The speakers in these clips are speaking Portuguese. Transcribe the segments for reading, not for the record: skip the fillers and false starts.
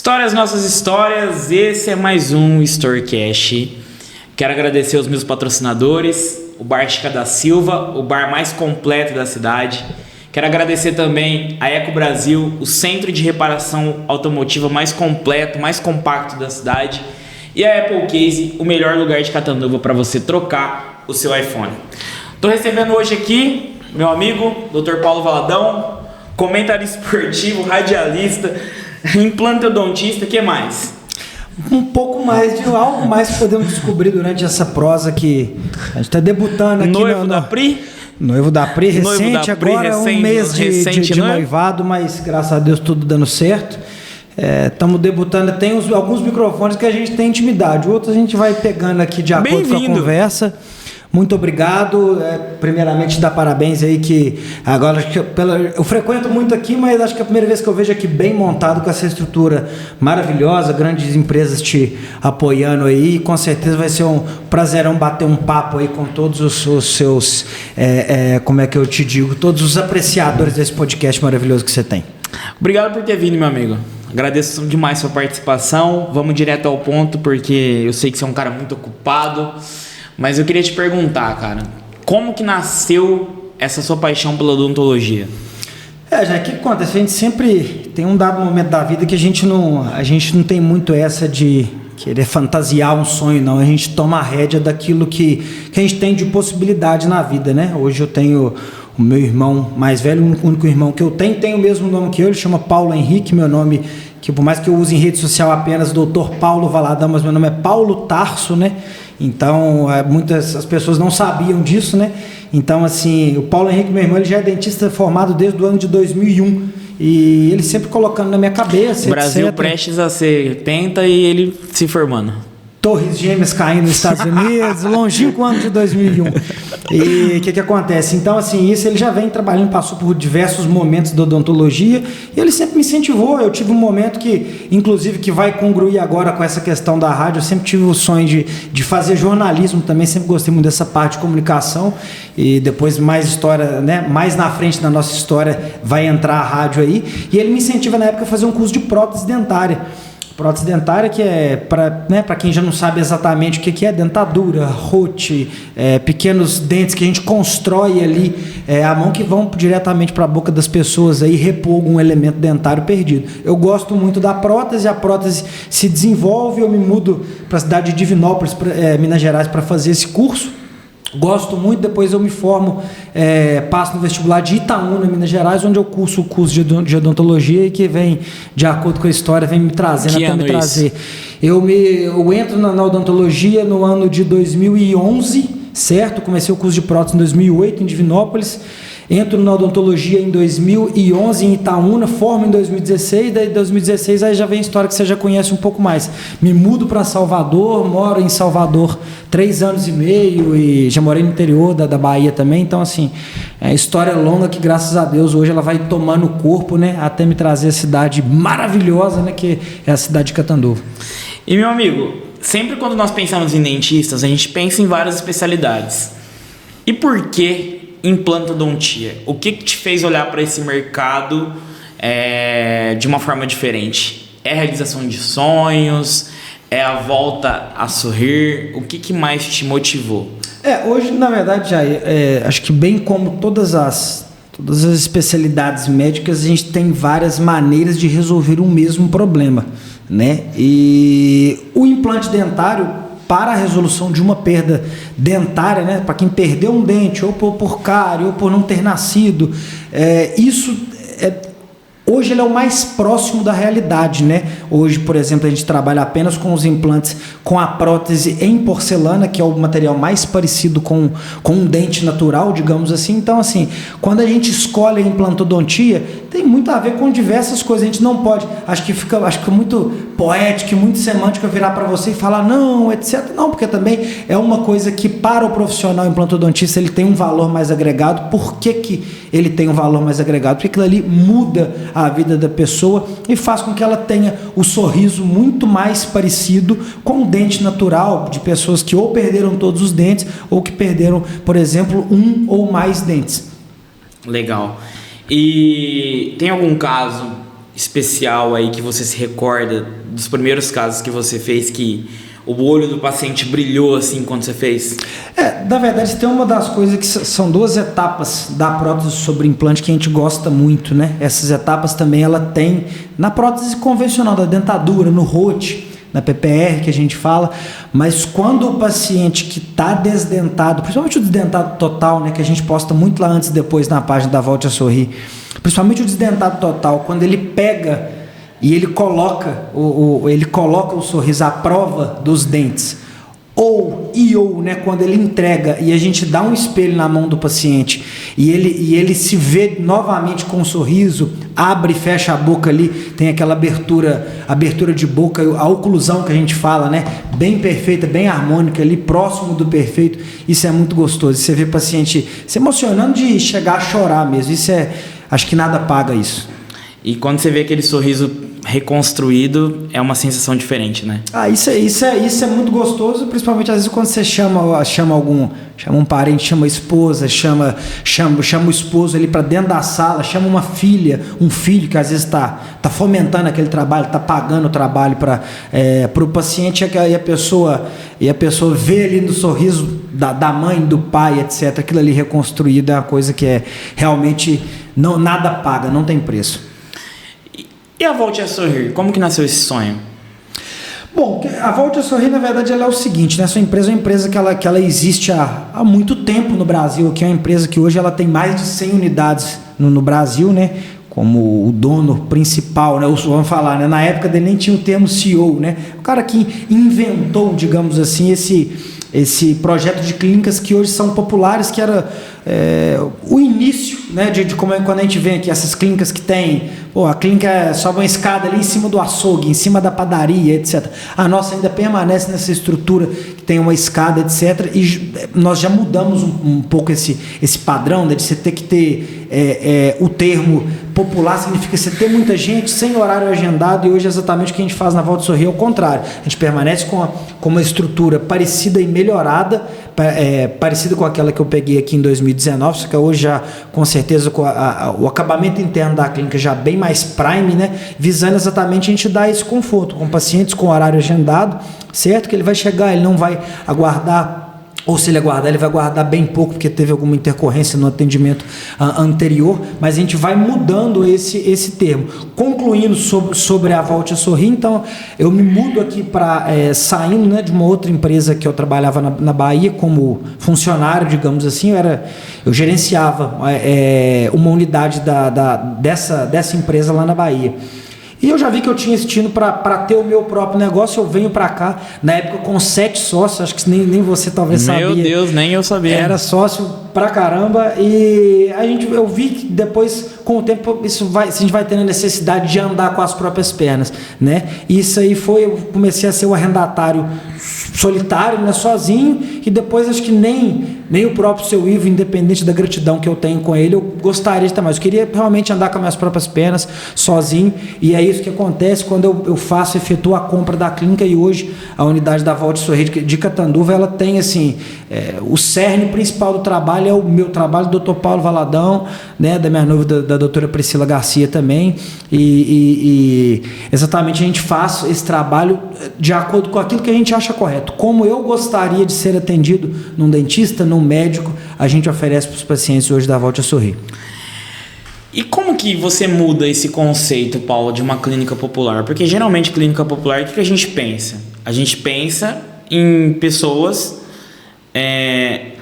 Histórias, nossas histórias, esse é mais um Storycast. Quero agradecer aos meus patrocinadores, o Bar Chica da Silva, o bar mais completo da cidade. Quero agradecer também a Eco Brasil, o centro de reparação automotiva mais completo, mais compacto da cidade. E a Apple Case, o melhor lugar de Catanduva para você trocar o seu iPhone. Estou recebendo hoje aqui meu amigo, Dr. Paulo Valadão, comentarista esportivo, radialista, implantodontista, o que mais? Um pouco mais de algo mais que podemos descobrir durante essa prosa que a gente está debutando aqui. Noivo da Pri? Noivo da Pri, recente, agora um mês de noivado, mas graças a Deus tudo dando certo. Estamos debutando, tem alguns microfones que a gente tem intimidade, outros a gente vai pegando aqui de acordo com a conversa. Muito obrigado, primeiramente dar parabéns aí que agora eu frequento muito aqui, mas acho que é a primeira vez que eu vejo aqui bem montado com essa estrutura maravilhosa, grandes empresas te apoiando aí, com certeza vai ser um prazerão bater um papo aí com todos os seus, como é que eu te digo, todos os apreciadores desse podcast maravilhoso que você tem. Obrigado por ter vindo, meu amigo. Agradeço demais sua participação. Vamos direto ao ponto, porque eu sei que você é um cara muito ocupado. Mas eu queria te perguntar, cara, como que nasceu essa sua paixão pela odontologia? Já o que acontece? A gente sempre tem um dado momento da vida que a gente não tem muito essa de querer fantasiar um sonho, não. A gente toma a rédea daquilo que a gente tem de possibilidade na vida, né? Hoje eu tenho o meu irmão mais velho, o único irmão que eu tenho o mesmo nome que eu, ele chama Paulo Henrique, meu nome, que por mais que eu use em rede social apenas Dr. Paulo Valadão, mas meu nome é Paulo Tarso, né? Então, muitas as pessoas não sabiam disso, né? Então, assim, o Paulo Henrique, meu irmão, ele já é dentista formado desde o ano de 2001 e ele sempre colocando na minha cabeça, o Brasil etc. Prestes a ser 80 e ele se formando. Torres Gêmeas caindo nos Estados Unidos, longínquo ano de 2001. E o que acontece? Então, assim, isso ele já vem trabalhando, passou por diversos momentos da odontologia e ele sempre me incentivou. Eu tive um momento que, inclusive, que vai congruir agora com essa questão da rádio. Eu sempre tive o sonho de fazer jornalismo também, sempre gostei muito dessa parte de comunicação e depois mais história, né? Mais na frente da nossa história vai entrar a rádio aí. E ele me incentiva na época a fazer um curso de prótese dentária. Prótese dentária que é para quem já não sabe exatamente o que é dentadura, rote, pequenos dentes que a gente constrói ali à mão que vão diretamente para a boca das pessoas aí repor algum elemento dentário perdido. Eu gosto muito da prótese, a prótese se desenvolve, eu me mudo para a cidade de Divinópolis, Minas Gerais, para fazer esse curso. Gosto muito, depois eu me formo, passo no vestibular de Itaúna, Minas Gerais, onde eu curso o curso de odontologia e que vem, de acordo com a história, vem me trazendo até me trazer. Eu entro na odontologia no ano de 2011, certo? Comecei o curso de prótese em 2008 em Divinópolis. Entro na odontologia em 2011 em Itaúna, formo em 2016, daí em 2016 aí já vem a história que você já conhece um pouco mais. Me mudo para Salvador, moro em Salvador 3 anos e meio e já morei no interior da Bahia também, então assim, é história longa que graças a Deus hoje ela vai tomando corpo, né, até me trazer a cidade maravilhosa, né, que é a cidade de Catanduva. E meu amigo, sempre quando nós pensamos em dentistas, a gente pensa em várias especialidades. E por que implantodontia? O que te fez olhar para esse mercado de uma forma diferente? É a realização de sonhos? É a volta a sorrir? O que mais te motivou? Hoje, na verdade, acho que bem como todas as especialidades médicas, a gente tem várias maneiras de resolver o mesmo problema, né? E o implante dentário, para a resolução de uma perda dentária, né, para quem perdeu um dente, ou por cárie, ou por não ter nascido, hoje ele é o mais próximo da realidade, né? Hoje, por exemplo, a gente trabalha apenas com os implantes com a prótese em porcelana, que é o material mais parecido com um dente natural, digamos assim. Então, assim, quando a gente escolhe a implantodontia, tem muito a ver com diversas coisas. A gente não pode, acho que fica muito poético, muito semântico virar para você e falar não, etc. Não, porque também é uma coisa que para o profissional implantodontista ele tem um valor mais agregado. Por que ele tem um valor mais agregado? Porque aquilo ali muda a vida da pessoa e faz com que ela tenha o sorriso muito mais parecido com o dente natural de pessoas que ou perderam todos os dentes ou que perderam, por exemplo, um ou mais dentes. Legal. E tem algum caso especial aí que você se recorda dos primeiros casos que você fez que o olho do paciente brilhou assim quando você fez? Na verdade, tem uma das coisas que são 2 etapas da prótese sobre implante que a gente gosta muito, né? Essas etapas também ela tem na prótese convencional, da dentadura, no rote, na PPR que a gente fala, mas quando o paciente que está desdentado, principalmente o desdentado total, né, que a gente posta muito lá antes e depois na página da Volte a Sorrir, principalmente o desdentado total, quando ele pega e ele coloca o sorriso à prova dos dentes, ou né, quando ele entrega e a gente dá um espelho na mão do paciente e ele se vê novamente com um sorriso, abre e fecha a boca ali, tem aquela abertura de boca, a oclusão que a gente fala, né, bem perfeita, bem harmônica ali, próximo do perfeito. Isso é muito gostoso, você vê o paciente se emocionando de chegar a chorar mesmo. Acho que nada paga isso. E quando você vê aquele sorriso reconstruído, é uma sensação diferente, né? Isso é muito gostoso, principalmente às vezes quando você chama um parente, chama a esposa, chama o esposo ali para dentro da sala, chama uma filha, um filho que às vezes tá fomentando aquele trabalho, tá pagando o trabalho para o paciente, e a pessoa vê ali no sorriso da mãe, do pai, etc. Aquilo ali reconstruído é uma coisa que realmente nada paga, não tem preço. E a Volte a Sorrir? Como que nasceu esse sonho? Bom, a Volte a Sorrir, na verdade, ela é o seguinte, né? Essa empresa é uma empresa que ela existe há muito tempo no Brasil, que é uma empresa que hoje ela tem mais de 100 unidades no Brasil, né? Como o dono principal, né? Vamos falar, né? Na época dele nem tinha o termo CEO, né? O cara que inventou, digamos assim, esse projeto de clínicas que hoje são populares, que era o início, né, de como é quando a gente vê aqui essas clínicas que tem, a clínica sobe uma escada ali em cima do açougue, em cima da padaria, etc. A nossa ainda permanece nessa estrutura que tem uma escada, etc. E nós já mudamos um pouco esse padrão, né, de você ter que ter o termo popular, significa você ter muita gente sem horário agendado, e hoje exatamente o que a gente faz na Volte a Sorrir é o contrário. A gente permanece com uma estrutura parecida e melhorada, parecida com aquela que eu peguei aqui em 2019, só que hoje já, com certeza, com o acabamento interno da clínica já bem mais prime, né? Visando exatamente a gente dar esse conforto com pacientes com horário agendado, certo? Que ele vai chegar, ele não vai aguardar, ou se ele aguardar, ele vai aguardar bem pouco, porque teve alguma intercorrência no atendimento anterior, mas a gente vai mudando esse termo. Concluindo sobre a Volte a Sorrir, então, eu me mudo aqui saindo, né, de uma outra empresa que eu trabalhava na Bahia como funcionário, digamos assim, eu gerenciava uma unidade dessa empresa lá na Bahia. E eu já vi que eu tinha esse tino para ter o meu próprio negócio. Eu venho para cá, na época com 7 sócios, acho que nem você talvez sabia. Meu Deus, nem eu sabia. Era sócio pra caramba, e eu vi que depois, com o tempo, a gente vai tendo a necessidade de andar com as próprias pernas, né? E isso aí eu comecei a ser o arrendatário solitário, né, sozinho, e depois acho que nem o próprio seu Ivo, independente da gratidão que eu tenho com ele, eu gostaria de ter mais. Eu queria realmente andar com as minhas próprias pernas, sozinho, e é isso que acontece quando eu efetuo a compra da clínica. E hoje a unidade da Volte a Sorrir de Catanduva, ela tem assim, o cerne principal do trabalho é o meu trabalho, do Dr. Paulo Valadão, né, da minha noiva, da doutora Priscila Garcia também, e exatamente a gente faz esse trabalho de acordo com aquilo que a gente acha correto. Como eu gostaria de ser atendido num dentista, num médico, a gente oferece para os pacientes hoje da Volte a Sorrir. E como que você muda esse conceito, Paulo, de uma clínica popular? Porque geralmente clínica popular, o que a gente pensa? A gente pensa em pessoas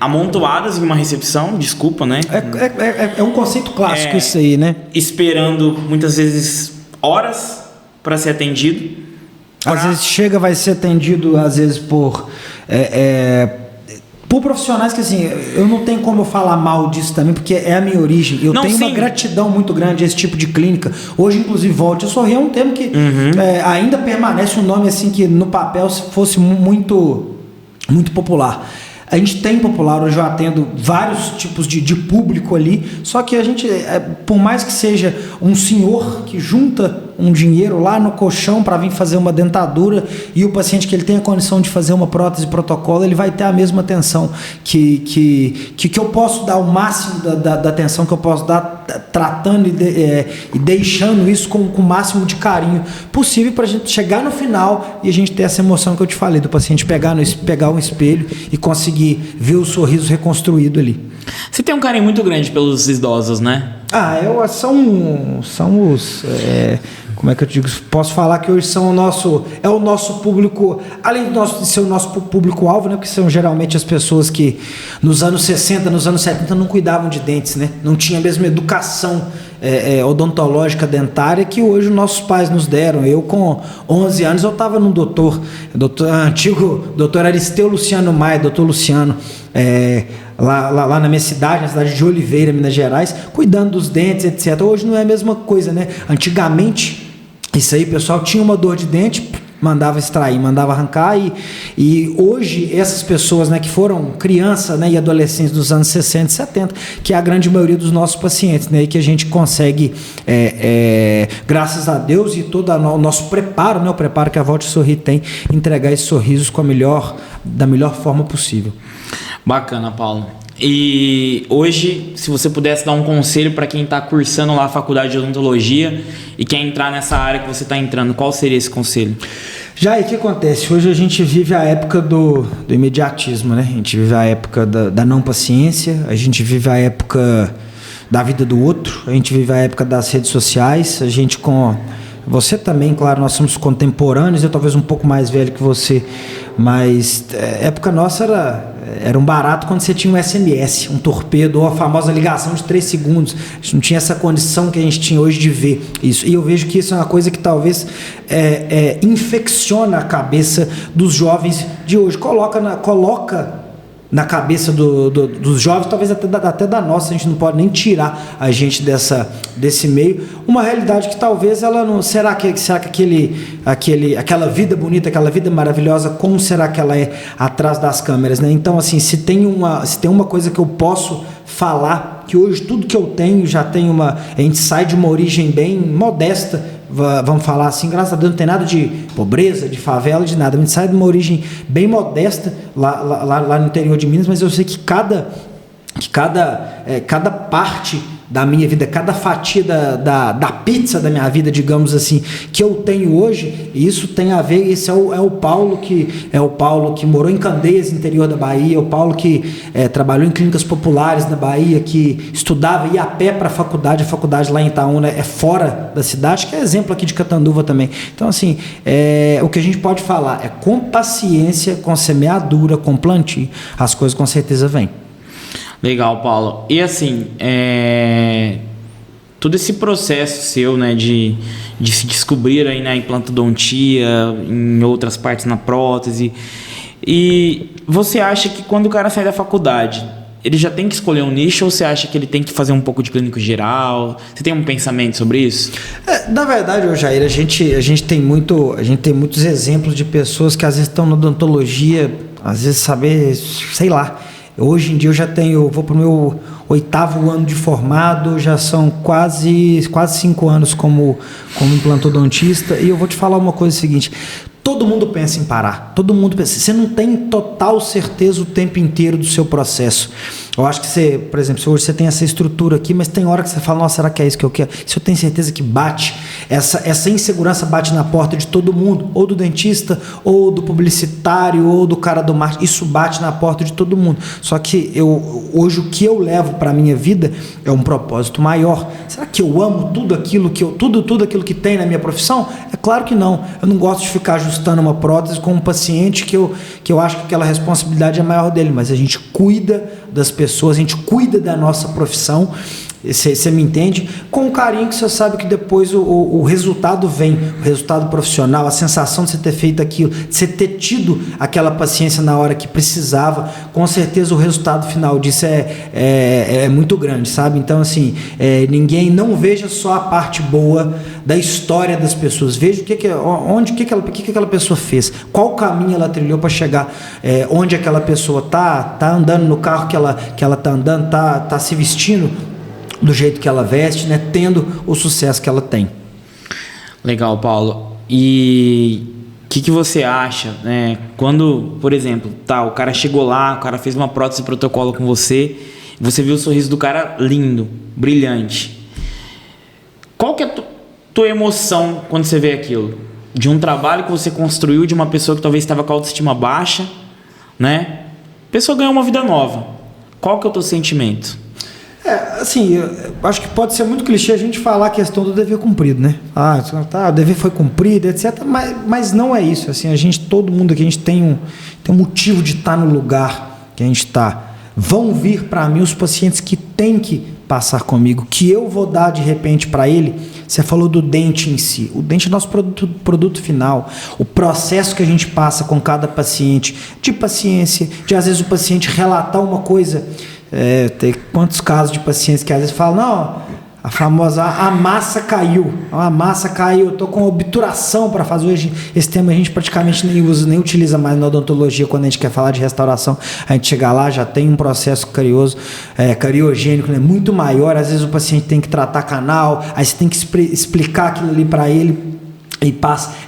amontoadas em uma recepção, desculpa, né? É um conceito clássico isso aí, né? Esperando muitas vezes horas para ser atendido. Às vezes vai ser atendido, às vezes por profissionais que, assim, eu não tenho como eu falar mal disso também, porque é a minha origem. Eu tenho uma gratidão muito grande a esse tipo de clínica. Hoje, inclusive, Volte a Sorrir é um termo que ainda permanece um nome assim que no papel fosse muito, muito popular. A gente tem popular, hoje eu atendo vários tipos de público ali, só que a gente, por mais que seja um senhor que junta um dinheiro lá no colchão para vir fazer uma dentadura, e o paciente que ele tem a condição de fazer uma prótese protocolo, ele vai ter a mesma atenção que eu posso dar, o máximo da atenção que eu posso dar, tratando e deixando isso com o máximo de carinho possível, para a gente chegar no final e a gente ter essa emoção que eu te falei, do paciente pegar um espelho e conseguir ver o sorriso reconstruído ali. Você tem um carinho muito grande pelos idosos, né? São os... como é que eu digo? Posso falar que hoje são o nosso público, além de ser o nosso público-alvo, né? Porque são geralmente as pessoas que nos anos 60, nos anos 70 não cuidavam de dentes, né? Não tinha a mesma educação odontológica dentária que hoje nossos pais nos deram. Eu, com 11 anos, eu estava num antigo doutor Aristeu Luciano Maia, doutor Luciano, lá na minha cidade, na cidade de Oliveira, Minas Gerais, cuidando dos dentes, etc. Hoje não é a mesma coisa, né? Antigamente, isso aí, pessoal, tinha uma dor de dente, mandava extrair, mandava arrancar, e hoje essas pessoas, né, que foram crianças, né, e adolescentes dos anos 60 e 70, que é a grande maioria dos nossos pacientes, né, e que a gente consegue, graças a Deus e todo o nosso preparo, né, o preparo que a Volte Sorrir tem, entregar esses sorrisos da melhor forma possível. Bacana, Paulo. E hoje, se você pudesse dar um conselho para quem está cursando lá a faculdade de odontologia e quer entrar nessa área que você está entrando, qual seria esse conselho? Já, e o que acontece? Hoje a gente vive a época do imediatismo, né? A gente vive a época da não paciência, a gente vive a época da vida do outro, a gente vive a época das redes sociais, você também, claro, nós somos contemporâneos, eu talvez um pouco mais velho que você, mas época nossa era um barato quando você tinha um SMS, um torpedo, ou a famosa ligação de 3 segundos. A gente não tinha essa condição que a gente tinha hoje de ver isso. E eu vejo que isso é uma coisa que talvez infecciona a cabeça dos jovens de hoje. Coloca na cabeça dos jovens, talvez até da nossa, a gente não pode nem tirar a gente desse meio, uma realidade que talvez ela não... Será que aquela vida bonita, aquela vida maravilhosa, como será que ela é atrás das câmeras, né? Então, assim, se tem uma coisa que eu posso falar, que hoje tudo que eu tenho já tem a gente sai de uma origem bem modesta, vamos falar assim, graças a Deus não tem nada de pobreza, de favela, de nada, a gente sai de uma origem bem modesta lá no interior de Minas, mas eu sei que cada parte da minha vida, cada fatia da pizza da minha vida, digamos assim, que eu tenho hoje, isso tem a ver, esse é o Paulo que morou em Candeias, interior da Bahia, é o Paulo que trabalhou em clínicas populares na Bahia, que estudava, ia a pé para a faculdade lá em Itaúna é fora da cidade, que é exemplo aqui de Catanduva também. Então, assim, o que a gente pode falar é com paciência, com semeadura, com plantio, as coisas com certeza vêm. Legal, Paulo. E assim, todo esse processo seu, né, de se descobrir aí na implantodontia, em outras partes na prótese, e você acha que quando o cara sai da faculdade, ele já tem que escolher um nicho, ou você acha que ele tem que fazer um pouco de clínico geral? Você tem um pensamento sobre isso? Na verdade, Jair, a gente tem muitos exemplos de pessoas que às vezes estão na odontologia, às vezes sei lá. Hoje em dia vou para o meu 8º ano de formado, já são quase 5 anos como implantodontista, e eu vou te falar uma coisa seguinte: todo mundo pensa em parar, todo mundo pensa, você não tem total certeza o tempo inteiro do seu processo. Eu acho que você, por exemplo, hoje você tem essa estrutura aqui, mas tem hora que você fala, nossa, será que é isso que eu quero? Isso eu tenho certeza que bate, essa insegurança bate na porta de todo mundo, ou do dentista, ou do publicitário, ou do cara do marketing, isso bate na porta de todo mundo. Só que hoje o que eu levo para a minha vida é um propósito maior. Será que eu amo tudo aquilo que tem na minha profissão? É claro que não. Eu não gosto de ficar ajustando uma prótese com um paciente que eu acho que aquela responsabilidade é maior dele, mas a gente cuida das pessoas, a gente cuida da nossa profissão, você me entende? Com carinho, que você sabe que depois o resultado vem, o resultado profissional, a sensação de você ter feito aquilo, de você ter tido aquela paciência na hora que precisava, com certeza o resultado final disso é muito grande, sabe? Então, assim, não veja só a parte boa da história das pessoas, veja o que aquela pessoa fez, qual caminho ela trilhou para chegar onde aquela pessoa tá andando no carro que ela tá andando, tá se vestindo do jeito que ela veste, né, tendo o sucesso que ela tem. Legal, Paulo. E o que você acha, né? Quando, por exemplo, o cara chegou lá, o cara fez uma prótese protocolo com você viu o sorriso do cara lindo, brilhante. Qual que é a tua emoção quando você vê aquilo? De um trabalho que você construiu, de uma pessoa que talvez estava com a autoestima baixa, né? A pessoa ganhou uma vida nova. Qual que é o teu sentimento? Assim, eu acho que pode ser muito clichê a gente falar a questão do dever cumprido, né? O dever foi cumprido, etc. Mas não é isso. Assim, todo mundo aqui, a gente tem um motivo de estar no lugar que a gente está. Vão vir para mim os pacientes que têm que passar comigo, que eu vou dar de repente para ele. Você falou do dente em si. O dente é nosso produto final. O processo que a gente passa com cada paciente, de paciência, de às vezes o paciente relatar uma coisa. Tem quantos casos de pacientes que às vezes falam, não, a famosa, a massa caiu, eu tô com obturação para fazer hoje. Esse termo a gente praticamente nem utiliza mais na odontologia. Quando a gente quer falar de restauração, a gente chega lá, já tem um processo cariogênico, né, muito maior. Às vezes o paciente tem que tratar canal, aí você tem que explicar aquilo ali para ele. A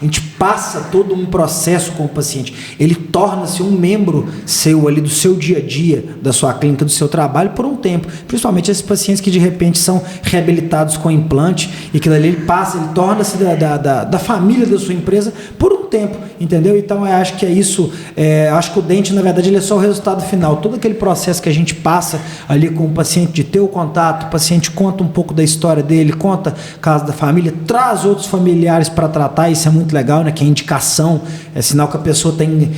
gente passa todo um processo com o paciente. Ele torna-se um membro seu ali do seu dia a dia, da sua clínica, do seu trabalho por um tempo. Principalmente esses pacientes que de repente são reabilitados com implante e aquilo ali ele torna-se da família da sua empresa por um tempo, entendeu? Então eu acho que é isso. Acho que o dente, na verdade, ele é só o resultado final. Todo aquele processo que a gente passa ali com o paciente, de ter o contato, o paciente conta um pouco da história dele, conta caso da família, traz outros familiares para tratar. Isso é muito legal, né? Que a indicação é sinal que a pessoa tem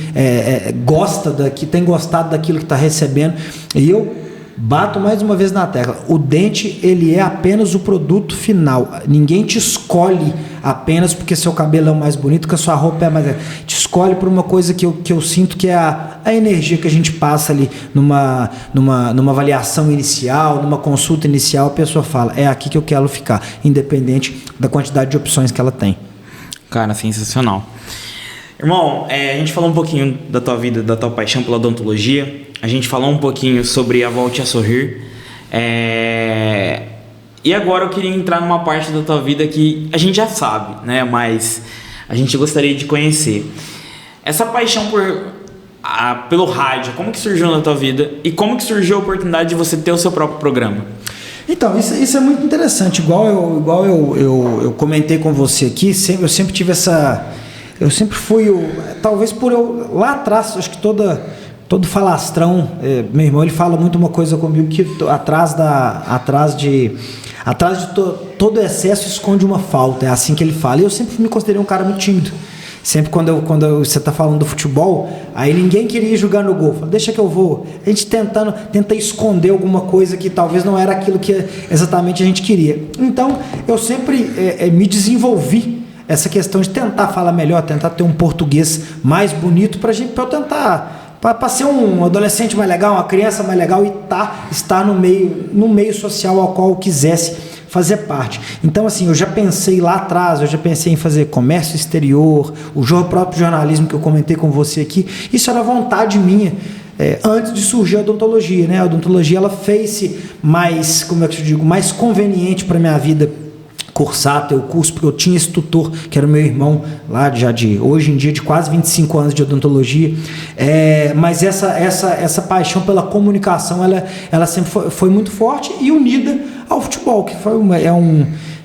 gostado daquilo que está recebendo. E eu bato mais uma vez na tecla: o dente, ele é apenas o produto final. Ninguém te escolhe apenas porque seu cabelo é mais bonito, que a sua roupa é mais... Te escolhe por uma coisa que eu sinto que é a energia que a gente passa ali numa avaliação inicial, numa consulta inicial. A pessoa fala, é aqui que eu quero ficar, independente da quantidade de opções que ela tem. Cara, sensacional. Irmão, a gente falou um pouquinho da tua vida, da tua paixão pela odontologia. A gente falou um pouquinho sobre a Volte a Sorrir. E agora eu queria entrar numa parte da tua vida que a gente já sabe, né? Mas a gente gostaria de conhecer. Essa paixão pelo rádio, como que surgiu na tua vida? E como que surgiu a oportunidade de você ter o seu próprio programa? Então, isso é muito interessante. Igual eu comentei com você aqui, eu sempre tive essa... Eu sempre fui... talvez por eu... Lá atrás, acho que todo falastrão... meu irmão, ele fala muito uma coisa comigo, que atrás de todo excesso esconde uma falta. É assim que ele fala. E eu sempre me considerei um cara muito tímido. Sempre quando você está falando do futebol, aí ninguém queria jogar no gol. Fala, deixa que eu vou. A gente tenta esconder alguma coisa que talvez não era aquilo que exatamente a gente queria. Então, eu sempre me desenvolvi essa questão de tentar falar melhor, tentar ter um português mais bonito para eu tentar... Para ser um adolescente mais legal, uma criança mais legal e estar no meio social ao qual eu quisesse fazer parte. Então, assim, eu já pensei lá atrás, em fazer comércio exterior, o próprio jornalismo que eu comentei com você aqui. Isso era vontade minha, antes de surgir a odontologia, né? A odontologia, ela fez-se mais, mais conveniente para minha vida cursar, ter o curso, porque eu tinha esse tutor, que era o meu irmão, lá hoje em dia, de quase 25 anos de odontologia. Mas essa paixão pela comunicação, ela sempre foi muito forte e unida ao futebol, que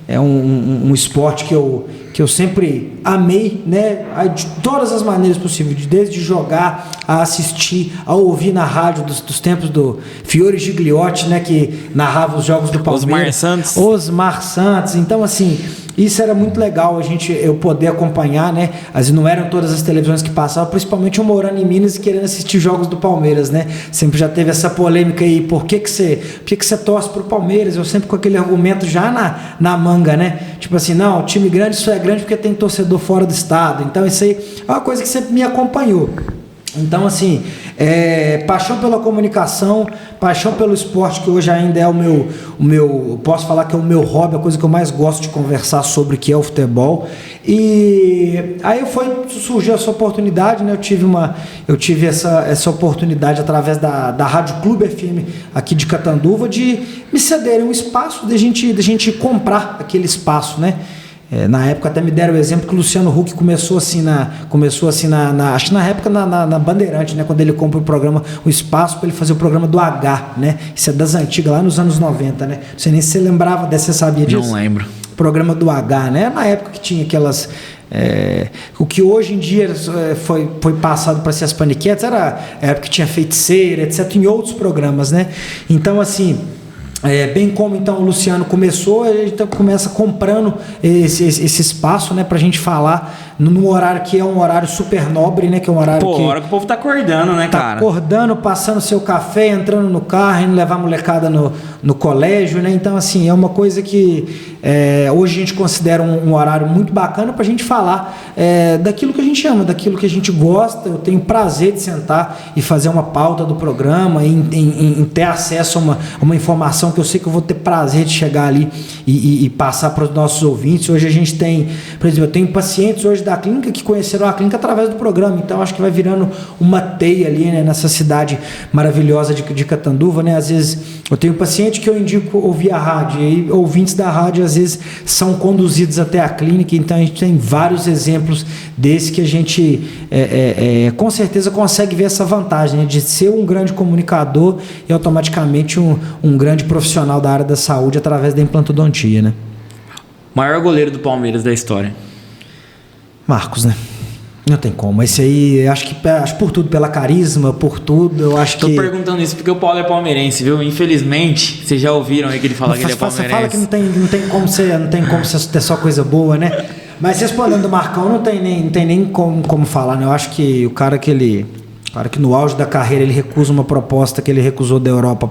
é um esporte que eu sempre amei, né? De todas as maneiras possíveis, desde jogar, a assistir, a ouvir na rádio dos tempos do Fiore Gigliotti, né? Que narrava os jogos do Palmeiras. Osmar Santos. Então, assim, isso era muito legal, eu poder acompanhar, né? Não eram todas as televisões que passavam, principalmente eu morando em Minas e querendo assistir jogos do Palmeiras, né? Sempre já teve essa polêmica aí, por que você torce pro Palmeiras? Eu sempre com aquele argumento já na manga, né? Tipo assim, não, time grande só é grande porque tem torcedor fora do estado. Então isso aí é uma coisa que sempre me acompanhou. Então, assim, paixão pela comunicação, paixão pelo esporte, que hoje ainda é o meu, posso falar que é o meu hobby, a coisa que eu mais gosto de conversar sobre, que é o futebol. E aí surgiu essa oportunidade, né? Eu tive essa oportunidade através da Rádio Clube FM aqui de Catanduva, de me cederem um espaço, de gente comprar aquele espaço, né? Na época até me deram o exemplo que o Luciano Huck começou assim acho que na época na Bandeirante, né, quando ele compra o programa, o espaço para ele fazer o programa do H, né? Isso é das antigas, lá nos anos 90, né? Não sei nem se você lembrava dessa, você sabia disso? Não lembro. Programa do H, né? Na época que tinha aquelas... o que hoje em dia foi passado para ser as paniquetes, era a época que tinha Feiticeira, etc., em outros programas, né? Então, assim... bem como então o Luciano começou, a gente começa comprando esse espaço, né, pra gente falar num horário que é um horário super nobre, né, que é um horário a hora que o povo tá acordando, né, cara? Tá acordando, passando seu café, entrando no carro, indo levar a molecada no colégio, né? Então, assim, é uma coisa que hoje a gente considera um horário muito bacana pra gente falar daquilo que a gente ama, daquilo que a gente gosta. Eu tenho prazer de sentar e fazer uma pauta do programa, em ter acesso a uma informação que eu sei que eu vou ter prazer de chegar ali e passar para os nossos ouvintes. Hoje a gente tem, por exemplo, eu tenho pacientes hoje da clínica que conheceram a clínica através do programa, então acho que vai virando uma teia ali, né, nessa cidade maravilhosa de Catanduva, né? Às vezes eu tenho paciente que eu indico ouvir a rádio, e ouvintes da rádio às vezes são conduzidos até a clínica, então a gente tem vários exemplos desse que a gente com certeza consegue ver essa vantagem, né, de ser um grande comunicador e automaticamente um grande profissional da área da saúde através da implantodontia, né? Maior goleiro do Palmeiras da história. Marcos, né? Não tem como. Esse aí, acho por tudo, pela carisma, por tudo, eu acho Tô perguntando isso porque o Paulo é palmeirense, viu? Infelizmente, vocês já ouviram aí que ele fala que ele é palmeirense. Você fala que não tem como você ter só coisa boa, né? Mas respondendo do Marcão, não tem nem como falar, né? Eu acho que o cara que no auge da carreira ele recusa uma proposta que ele recusou da Europa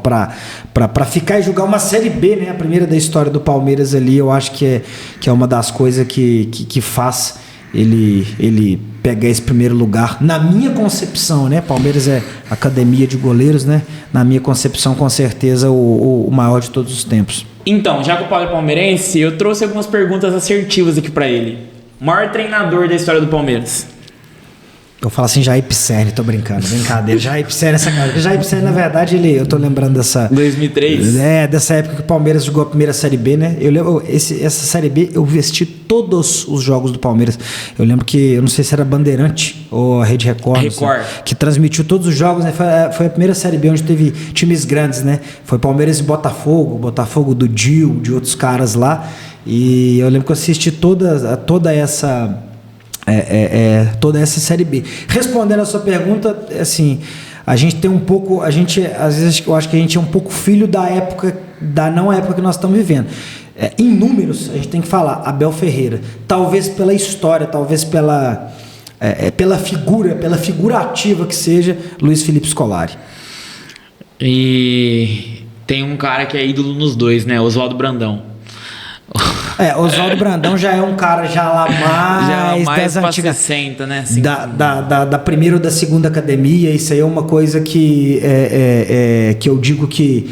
para ficar e jogar uma Série B, né? A primeira da história do Palmeiras ali, eu acho que é uma das coisas que faz ele pegar esse primeiro lugar, na minha concepção, né? Palmeiras é academia de goleiros, né? Na minha concepção, com certeza, o maior de todos os tempos. Então, já que o Paulo é palmeirense, eu trouxe algumas perguntas assertivas aqui para ele. O maior treinador da história do Palmeiras? Eu falo assim, Jair Pisserni, tô brincando, brincadeira. Jair Pisserni, essa cara. Jair Pisserni, na verdade, eu tô lembrando dessa... 2003? Dessa época que o Palmeiras jogou a primeira Série B, né? Eu lembro, essa Série B, eu vesti todos os jogos do Palmeiras. Eu lembro que, eu não sei se era Bandeirante ou a Rede Record. Que transmitiu todos os jogos, né? Foi a primeira Série B onde teve times grandes, né? Foi Palmeiras e Botafogo do Dil, de outros caras lá. E eu lembro que eu assisti toda essa Série B. Respondendo a sua pergunta, assim, a gente tem um pouco, às vezes eu acho que a gente é um pouco filho da época, não época que nós estamos vivendo. Em números, a gente tem que falar Abel Ferreira, talvez pela história, talvez pela figura ativa que seja Luiz Felipe Scolari. E tem um cara que é ídolo nos dois, né? Oswaldo Brandão. Oswaldo Brandão já é um cara mais das antigas, 60, né? Da primeira ou da segunda academia. Isso aí é uma coisa que eu digo que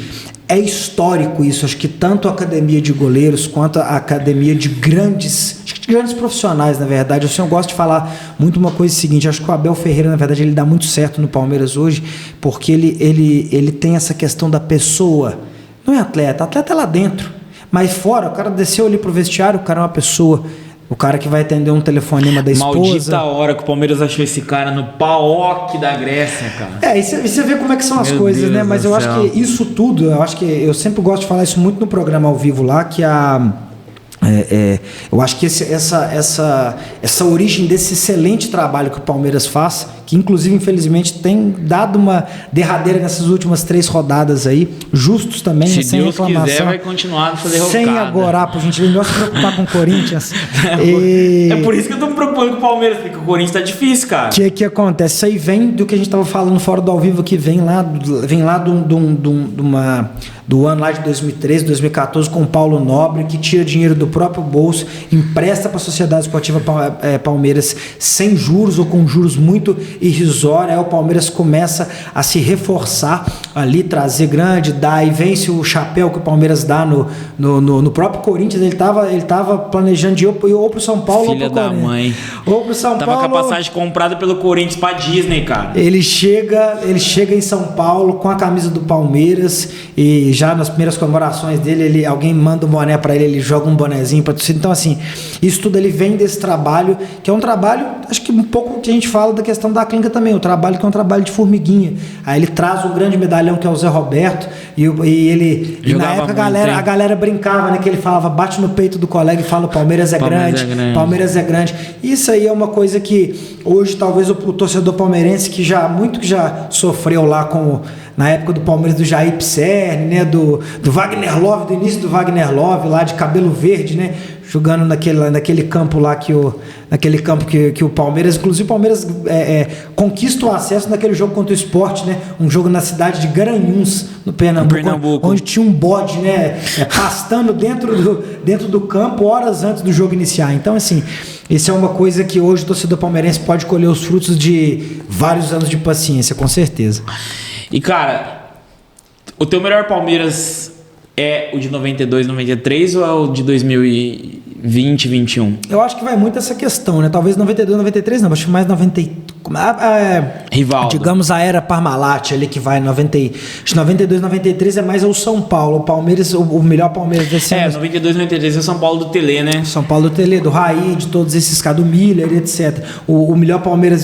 é histórico isso. Acho que tanto a academia de goleiros quanto a academia de grandes profissionais, na verdade. Eu gosto de falar muito uma coisa seguinte. Acho que o Abel Ferreira, na verdade, ele dá muito certo no Palmeiras hoje, porque ele tem essa questão da pessoa. Não é atleta é lá dentro. Mas fora, o cara desceu ali pro vestiário, o cara é uma pessoa. O cara que vai atender um telefonema da esposa. Maldita hora que o Palmeiras achou esse cara no PAOK da Grécia, cara. E você vê como é que são as coisas, Deus, né? Mas eu acho que isso tudo, eu sempre gosto de falar isso muito no programa ao vivo lá, que eu acho que essa origem desse excelente trabalho que o Palmeiras faz, que inclusive infelizmente tem dado uma derradeira nessas últimas 3 rodadas aí, justos também, se sem Deus reclamação, quiser vai continuar a fazer sem agorar, por gente não se preocupar com o Corinthians. É por isso que eu tô me preocupando com o Palmeiras, porque o Corinthians tá difícil, cara. O que acontece? Isso aí vem do que a gente tava falando fora do ao vivo, que vem lá do ano lá de 2013, 2014, com o Paulo Nobre, que tira dinheiro do próprio bolso, empresta para a Sociedade Esportiva Palmeiras sem juros ou com juros muito irrisória. Aí o Palmeiras começa a se reforçar ali, trazer grande, dá e vence o chapéu que o Palmeiras dá no próprio Corinthians. Ele tava planejando de ir ou pro São Paulo Filha ou pro da Corinthians. mãe. Ou pro São Tava Paulo. com a passagem comprada pelo Corinthians pra Disney, cara. Ele chega em São Paulo com a camisa do Palmeiras e já nas primeiras comemorações dele, alguém manda um boné pra ele joga um bonezinho pra torcida. Então, assim, isso tudo ele vem desse trabalho, que é um trabalho, acho que um pouco que a gente fala da questão da clínica também, o trabalho que é um trabalho de formiguinha. Aí ele traz um grande medalhão que é o Zé Roberto e na época a galera brincava, né, que ele falava, bate no peito do colega e fala, Palmeiras é grande. Palmeiras é grande. Isso aí é uma coisa que hoje talvez o torcedor palmeirense que já sofreu lá na época do Palmeiras do Jair Pisserni, né, do Wagner Love, do início do Wagner Love lá de cabelo verde, né, jogando naquele campo lá que o Palmeiras, inclusive o Palmeiras conquista o acesso naquele jogo contra o Sport, né, um jogo na cidade de Garanhuns, no Pernambuco, onde tinha um bode, né, pastando dentro do campo horas antes do jogo iniciar. Então, assim, isso é uma coisa que hoje o torcedor palmeirense pode colher os frutos de vários anos de paciência, com certeza. E, cara, o teu melhor Palmeiras é o de 92, 93 ou é o de 2020, 21? Eu acho que vai muito essa questão, né? Talvez 92, 93 não, acho que mais 90. Rivaldo. Digamos a era Parmalat ali que vai 92, 93 é mais o São Paulo. O Palmeiras, o melhor Palmeiras desse ano. 92, 93 é o São Paulo do Tele, né? São Paulo do Tele, do Raí, de todos esses caras, do Miller, etc. O melhor Palmeiras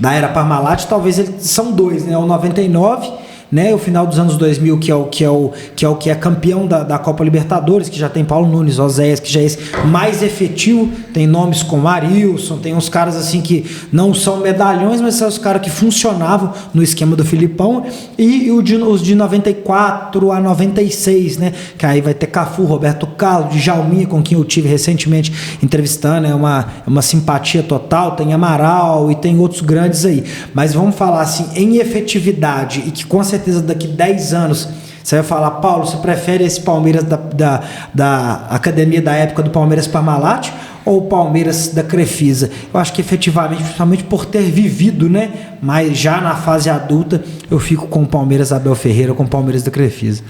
da era Parmalat, talvez eles são dois, né? O 99, né, o final dos anos 2000, que é campeão da Copa Libertadores, que já tem Paulo Nunes, Oséias, que já é esse mais efetivo, tem nomes como Arilson, tem uns caras assim que não são medalhões, mas são os caras que funcionavam no esquema do Filipão, e os de 94 a 96, né, que aí vai ter Cafu, Roberto Carlos, Djalminha, com quem eu tive recentemente entrevistando, é uma simpatia total, tem Amaral e tem outros grandes aí, mas vamos falar assim, em efetividade, e que com certeza daqui 10 anos você vai falar, Paulo, você prefere esse Palmeiras da academia da época do Palmeiras Parmalat ou o Palmeiras da Crefisa? Eu acho que efetivamente, principalmente por ter vivido, né, mas já na fase adulta, eu fico com o Palmeiras Abel Ferreira ou com o Palmeiras da Crefisa.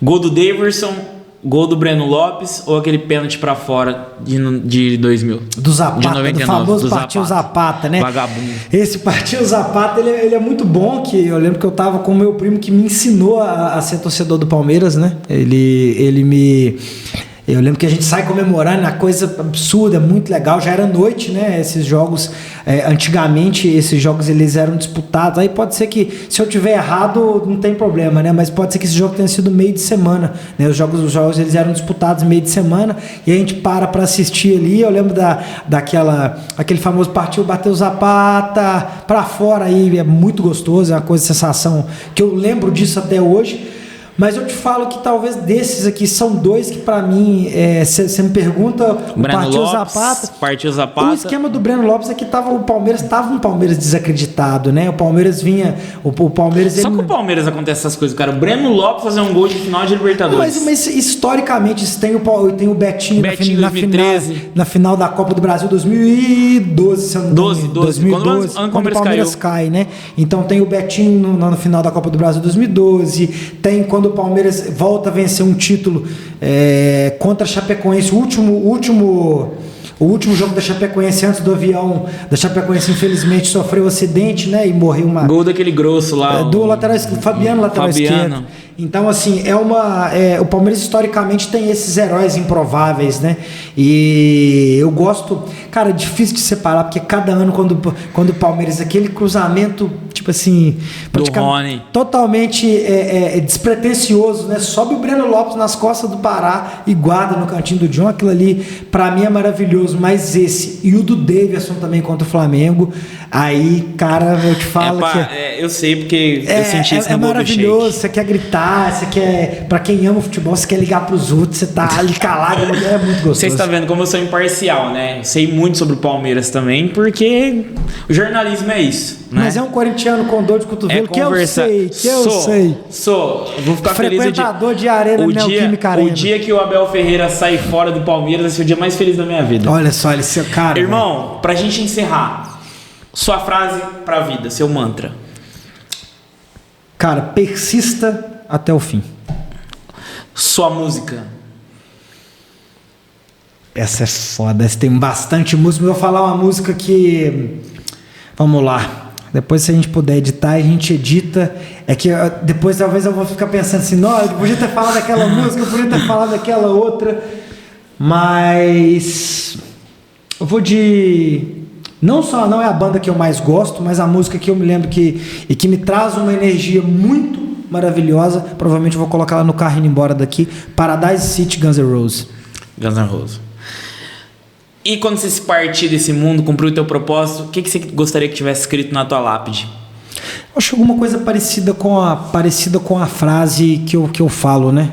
Gol do Daverson, gol do Breno Lopes ou aquele pênalti pra fora de 2000? Do Zapata, de 99, do famoso Partiu Zapata, né? Vagabundo. Esse Partiu Zapata, ele é muito bom, que eu lembro que eu tava com o meu primo que me ensinou a ser torcedor do Palmeiras, né? Eu lembro que a gente sai comemorando, a coisa absurda, muito legal, já era noite, né? Esses jogos, antigamente, esses jogos eles eram disputados, aí pode ser que, se eu tiver errado, não tem problema, né? Mas pode ser que esse jogo tenha sido meio de semana, né? Os jogos eles eram disputados meio de semana, e a gente para assistir ali, eu lembro aquele famoso Partiu, bateu o Zapata pra fora, aí é muito gostoso, é uma coisa, sensação, que eu lembro disso até hoje. Mas eu te falo que talvez desses aqui são dois que pra mim, você me pergunta, Partiu Zapata. O esquema do Breno Lopes é que o Palmeiras estava um Palmeiras desacreditado, né? O Palmeiras vinha, o Palmeiras... Só que o Palmeiras acontece essas coisas, cara. O Breno Lopes fazer um gol de final de Libertadores. Mas historicamente, tem o Betinho na final da Copa do Brasil 2012, se eu não me engano. 2012, quando o Palmeiras cai, né? Então tem o Betinho no final da Copa do Brasil 2012, tem quando o Palmeiras volta a vencer um título contra a Chapecoense, o último jogo da Chapecoense antes do avião da Chapecoense, infelizmente sofreu um acidente, né, e morreu gol daquele grosso lá, do lateral esquerdo, Fabiano, lateral esquerdo. Então, assim, o Palmeiras historicamente tem esses heróis improváveis, né? E eu gosto, cara, é difícil de separar, porque cada ano quando o Palmeiras, aquele cruzamento, tipo assim, do Rony, totalmente despretensioso, né? Sobe o Breno Lopes nas costas do Pará e guarda no cantinho do John, aquilo ali pra mim é maravilhoso, mas esse e o do Daverson também contra o Flamengo, aí, cara, eu te falo eu sei porque eu senti isso no gol do maravilhoso, você quer gritar, você quer, pra quem ama o futebol, você quer ligar pros outros, você tá ali calado, é muito gostoso. Você está vendo como eu sou imparcial, né? Eu sei muito sobre o Palmeiras também, porque o jornalismo é isso, né? Mas é um corintiano com dor de cotovelo, eu sei. Vou ficar frequentador de arena Neoquímica Arena. O dia que o Abel Ferreira sair fora do Palmeiras vai ser o dia mais feliz da minha vida. Olha só, ele seu cara. Irmão, pra gente encerrar, Sua frase pra vida, seu mantra. Cara, persista até o fim. Sua música. Essa é foda. Tem bastante música. Eu vou falar uma música que... Vamos lá. Depois, se a gente puder editar, a gente edita. É que depois talvez eu vou ficar pensando assim, não, eu podia ter falado daquela música, eu podia ter falado daquela outra. Mas eu vou de... Não é a banda que eu mais gosto, mas a música que eu me lembro que me traz uma energia muito maravilhosa. Provavelmente eu vou colocar ela no carro indo embora daqui. Paradise City, Guns N' Roses. Guns N' Roses. E quando você se partir desse mundo, cumprir o teu propósito, o que você gostaria que tivesse escrito na tua lápide? Acho alguma coisa parecida com a frase que eu falo, né?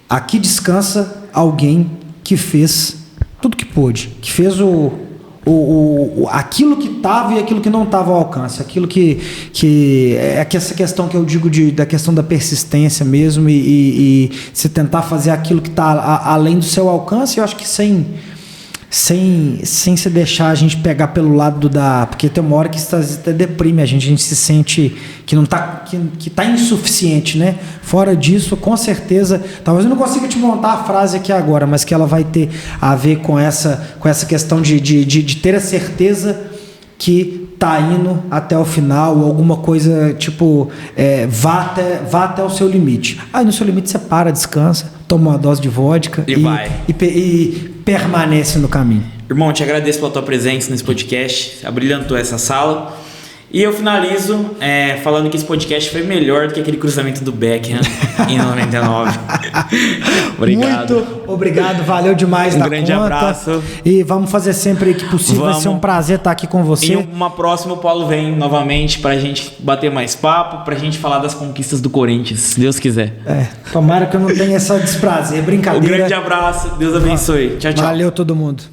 Aqui descansa alguém que fez tudo que pôde, que fez aquilo que estava e aquilo que não estava ao alcance, aquilo que é essa questão que eu digo da questão da persistência mesmo e se tentar fazer aquilo que está além do seu alcance. Eu acho que sem se deixar a gente pegar pelo lado porque tem uma hora que isso até deprime a gente se sente que não tá, que tá insuficiente, né? Fora disso, com certeza, talvez eu não consiga te montar a frase aqui agora, mas que ela vai ter a ver com essa questão de ter a certeza que tá indo até o final, ou alguma coisa tipo, vá até o seu limite. Aí no seu limite você para, descansa, toma uma dose de vodka e permanece no caminho. Irmão, te agradeço pela tua presença nesse podcast, abrilhantou essa sala. E eu finalizo falando que esse podcast foi melhor do que aquele cruzamento do Beckham em 99. Obrigado. Muito obrigado, valeu demais da conta. Um grande abraço. E vamos fazer sempre que possível. Vai ser um prazer estar aqui com você. Em uma próxima, o Paulo vem novamente pra gente bater mais papo, pra gente falar das conquistas do Corinthians, se Deus quiser. Tomara que eu não tenha esse desprazer, brincadeira. Um grande abraço, Deus abençoe. Tchau, tchau. Valeu todo mundo.